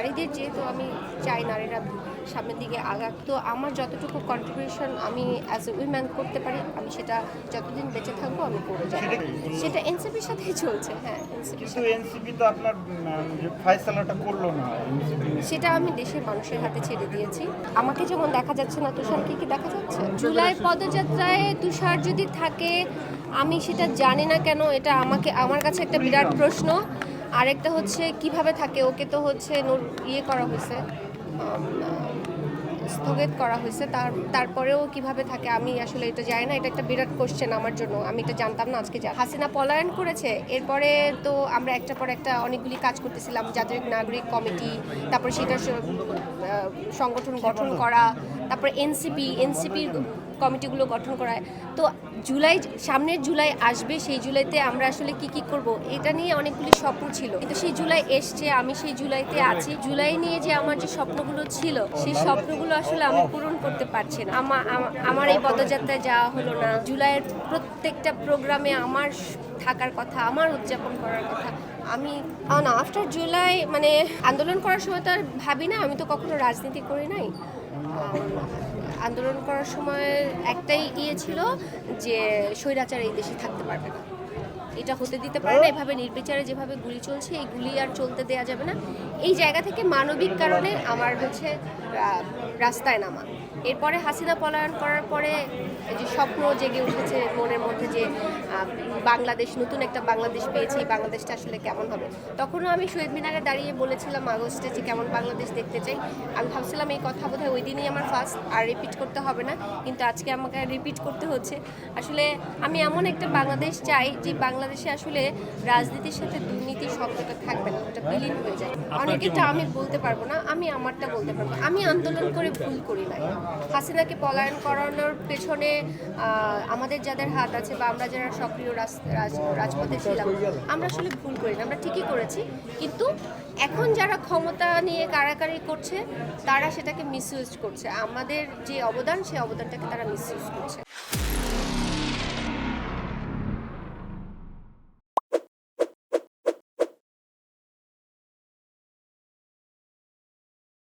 নারীদের যেহেতু আমি চাই নারীরা সামনের দিকে আগাক, তো আমার যতটুকু কন্ট্রিবিউশন আমি অ্যাজ এ উইম্যান করতে পারি আমি সেটা যতদিন বেঁচে থাকবো আমি করে যাবো। সেটা এনসিপির সাথেই চলছে। হ্যাঁ, এনসিপির সাথে। এনসিপি তো আপনার যে ফায়সালাটা করলো না এনসিপি, সেটা আমি দেশের মানুষের হাতে ছেড়ে দিয়েছি। আমাকে যেমন দেখা যাচ্ছে না, তুষারকে কি দেখা যাচ্ছে? জুলাই পদযাত্রায় তুষার যদি থাকে আমি সেটা জানি না কেন, এটা আমার কাছে একটা বিরাট প্রশ্ন। আরেকটা হচ্ছে কিভাবে থাকে, ওকে তো হচ্ছে ইয়ে করা হয়েছে, স্থগিত করা হয়েছে, তারপরেও কিভাবে থাকে আমি আসলে এটা জানি না। এটা একটা বিরাট কোশ্চেন আমার জন্য, আমি এটা জানতাম না, আজকে জানি। হাসিনা পলায়ন করেছে, এরপরে তো আমরা একটা পর একটা অনেকগুলি কাজ করতেছিলাম, জাতীয় নাগরিক কমিটি, তারপরে সেটা সংগঠন গঠন করা, তারপরে এনসিপির কমিটিগুলো গঠন করায়। তো সামনের জুলাই আসবে, সেই জুলাইতে আমরা আসলে কি করব এটা নিয়ে অনেকগুলি স্বপ্ন ছিল, কিন্তু সেই জুলাই এসছে, আমি সেই জুলাইতে আছি। জুলাই নিয়ে যে আমার যে স্বপ্নগুলো ছিল সেই স্বপ্নগুলো আসলে আমি পূরণ করতে পারছি না। আমার এই পদযাত্রায় যাওয়া হলো না, জুলাইয়ের প্রত্যেকটা প্রোগ্রামে আমার থাকার কথা, আমার উদযাপন করার কথা। আমি না, আফটার জুলাই মানে আন্দোলন করার সময় তো আর ভাবি না, আমি তো কখনো রাজনীতি করি নাই। আন্দোলন করার সময় একটাই ছিল যে স্বৈরাচার এই দেশে থাকতে পারবে না, এটা হতে দিতে পারে না। এভাবে নির্বিচারে যেভাবে গুলি চলছে, এই গুলি আর চলতে দেওয়া যাবে না। এই জায়গা থেকে মানবিক কারণে আমার হচ্ছে রাস্তায় নামা। এরপরে হাসিনা পলায়ন করার পরে যে স্বপ্ন জেগে উঠেছে মনের মধ্যে যে বাংলাদেশ, নতুন একটা বাংলাদেশ পেয়েছি, এই বাংলাদেশটা আসলে কেমন হবে। তখনও আমি শহীদ মিনারে দাঁড়িয়ে বলেছিলাম আগস্টে যে কেমন বাংলাদেশ দেখতে চাই। আমি ভাবছিলাম এই কথা বোধহয় ওই দিনই আমার ফার্স্ট, আর রিপিট করতে হবে না, কিন্তু আজকে আমাকে রিপিট করতে হচ্ছে। আসলে আমি এমন একটা বাংলাদেশ চাই যে বাংলাদেশে আসলে রাজনীতির সাথে দুর্নীতির শব্দটা থাকবে না, ওটা বিলীন হয়ে যায়। অনেকেটা আমি বলতে পারবো না, আমি আমারটা বলতে পারবো। আমি আন্দোলন করে ভুল করি নাই। হাসিনাকে পলায়ন করানোর পেছনে আমাদের যাদের হাত আছে বা আমরা যারা সক্রিয় রাজপথে ছিলাম, আমরা আসলে ভুল করি না, আমরা ঠিকই করেছি। কিন্তু এখন যারা ক্ষমতা নিয়ে কাড়াকাড়ি করছে তারা সেটাকে মিসইউজ করছে। আমাদের যে অবদান, সেই অবদানটাকে তারা মিসইউজ করছে।